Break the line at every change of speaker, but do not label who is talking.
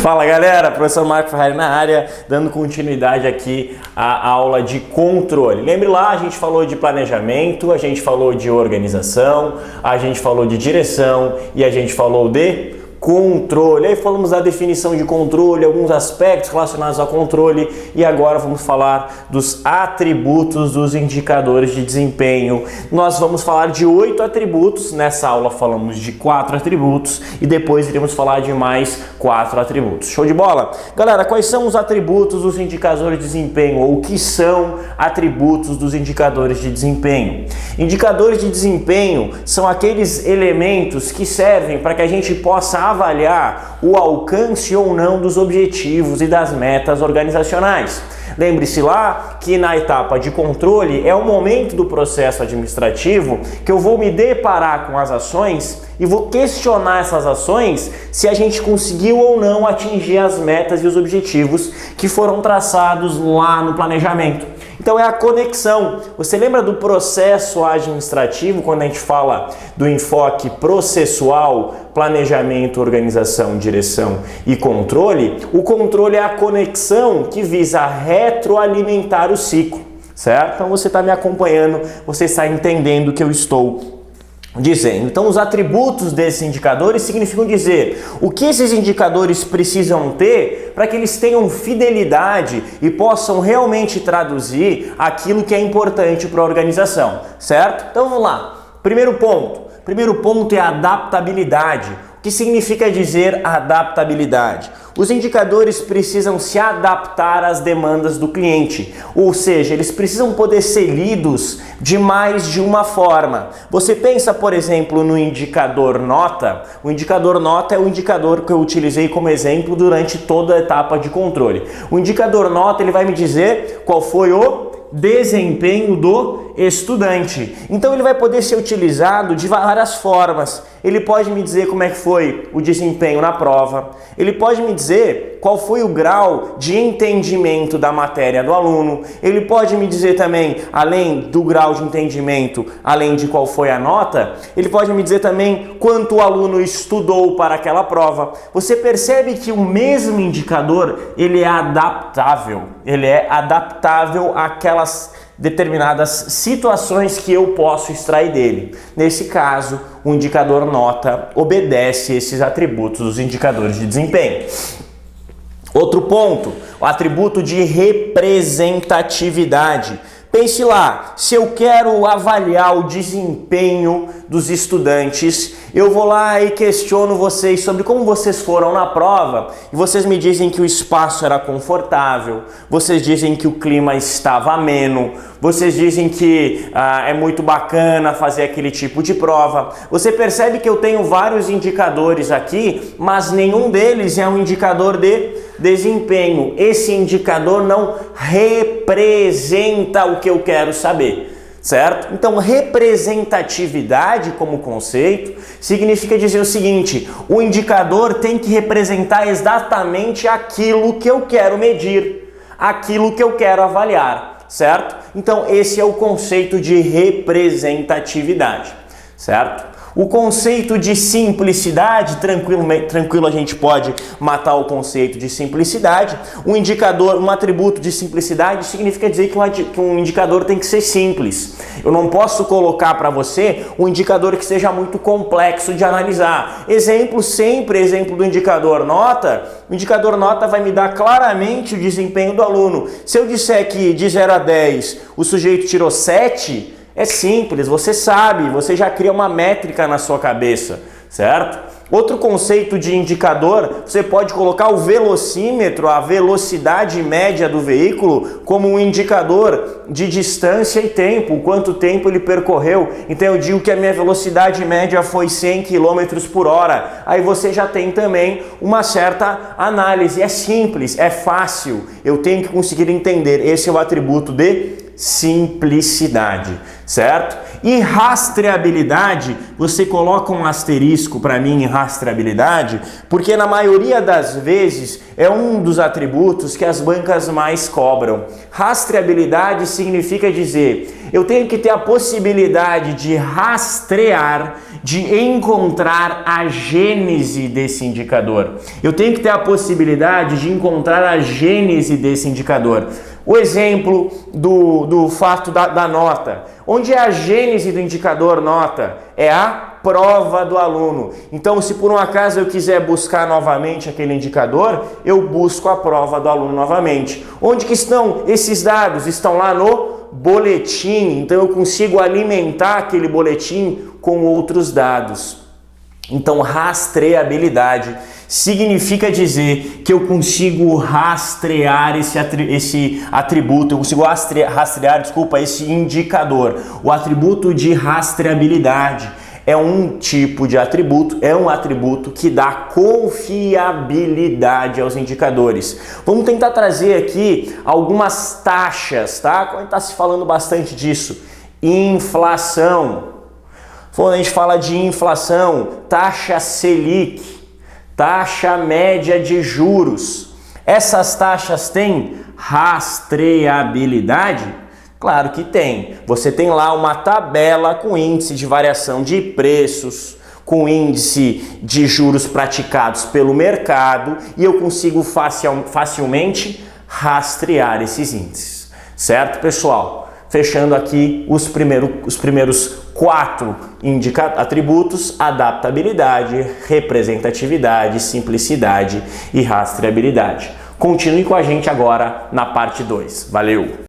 Fala galera, professor Marco Ferrari na área, dando continuidade aqui à aula de controle. Lembre lá, a gente falou de planejamento, a gente falou de organização, a gente falou de direção e a gente falou de controle. Aí falamos da definição de controle, alguns aspectos relacionados ao controle e agora vamos falar dos atributos dos indicadores de desempenho. Nós vamos falar de 8 atributos, nessa aula falamos de 4 atributos e depois iremos falar de mais 4 atributos. Show de bola? Galera, quais são os atributos dos indicadores de desempenho ou o que são atributos dos indicadores de desempenho? Indicadores de desempenho são aqueles elementos que servem para que a gente possa avaliar o alcance ou não dos objetivos e das metas organizacionais. Lembre-se lá que na etapa de controle é o momento do processo administrativo que eu vou me deparar com as ações e vou questionar essas ações se a gente conseguiu ou não atingir as metas e os objetivos que foram traçados lá no planejamento. Então é a conexão. Você lembra do processo administrativo quando a gente fala do enfoque processual, planejamento, organização, direção e controle? O controle é a conexão que visa retroalimentar o ciclo, certo? Então você está me acompanhando, você está entendendo o que eu estou dizendo. Então os atributos desses indicadores significam dizer o que esses indicadores precisam ter para que eles tenham fidelidade e possam realmente traduzir aquilo que é importante para a organização, certo? Então vamos lá. Primeiro ponto é a adaptabilidade. O que significa dizer adaptabilidade? Os indicadores precisam se adaptar às demandas do cliente, ou seja, eles precisam poder ser lidos de mais de uma forma. Você pensa, por exemplo, no indicador nota. O indicador nota é o indicador que eu utilizei como exemplo durante toda a etapa de controle. O indicador nota ele vai me dizer qual foi o desempenho do estudante. Então ele vai poder ser utilizado de várias formas. Ele pode me dizer como é que foi o desempenho na prova. Ele pode me dizer qual foi o grau de entendimento da matéria do aluno. Ele pode me dizer também, além do grau de entendimento, além de qual foi a nota, ele pode me dizer também quanto o aluno estudou para aquela prova. Você percebe que o mesmo indicador, ele é adaptável. Ele é adaptável àquelas determinadas situações que eu posso extrair dele. Nesse caso, o indicador nota obedece esses atributos dos indicadores de desempenho. Outro ponto, o atributo de representatividade. Pense lá, se eu quero avaliar o desempenho dos estudantes, eu vou lá e questiono vocês sobre como vocês foram na prova e vocês me dizem que o espaço era confortável, vocês dizem que o clima estava ameno, vocês dizem que é muito bacana fazer aquele tipo de prova. Você percebe que eu tenho vários indicadores aqui, mas nenhum deles é um indicador de desempenho. Esse indicador não representa o que eu quero saber, certo? Então, representatividade como conceito significa dizer o seguinte: o indicador tem que representar exatamente aquilo que eu quero medir, aquilo que eu quero avaliar, certo? Então, esse é o conceito de representatividade, certo? O conceito de simplicidade, tranquilo a gente pode matar o conceito de simplicidade. Um indicador, um atributo de simplicidade significa dizer que um indicador tem que ser simples. Eu não posso colocar para você um indicador que seja muito complexo de analisar. Exemplo do indicador nota. O indicador nota vai me dar claramente o desempenho do aluno. Se eu disser que de 0 a 10 o sujeito tirou 7, é simples, você sabe, você já cria uma métrica na sua cabeça, certo? Outro conceito de indicador, você pode colocar o velocímetro, a velocidade média do veículo, como um indicador de distância e tempo, quanto tempo ele percorreu. Então eu digo que a minha velocidade média foi 100 km por hora. Aí você já tem também uma certa análise. É simples, é fácil, eu tenho que conseguir entender. Esse é o atributo de Simplicidade, certo? E rastreabilidade, você coloca um asterisco para mim em rastreabilidade, porque na maioria das vezes é um dos atributos que as bancas mais cobram. Rastreabilidade significa dizer, eu tenho que ter a possibilidade de rastrear, de encontrar a gênese desse indicador. Eu tenho que ter a possibilidade de encontrar a gênese desse indicador. O exemplo do fato da nota. Onde é a gênese do indicador nota? É a prova do aluno. Então, se por um acaso eu quiser buscar novamente aquele indicador, eu busco a prova do aluno novamente. Onde que estão esses dados? Estão lá no boletim. Então, eu consigo alimentar aquele boletim com outros dados. Então, rastreabilidade significa dizer que eu consigo rastrear esse atributo, eu consigo rastrear, esse indicador. O atributo de rastreabilidade é um tipo de atributo, é um atributo que dá confiabilidade aos indicadores. Vamos tentar trazer aqui algumas taxas, tá? Quando está se falando bastante disso. Inflação. Quando a gente fala de inflação, taxa Selic, taxa média de juros. Essas taxas têm rastreabilidade? Claro que tem. Você tem lá uma tabela com índice de variação de preços, com índice de juros praticados pelo mercado e eu consigo facilmente rastrear esses índices. Certo, pessoal? Fechando aqui os primeiros 4 atributos: adaptabilidade, representatividade, simplicidade e rastreabilidade. Continue com a gente agora na parte 2. Valeu!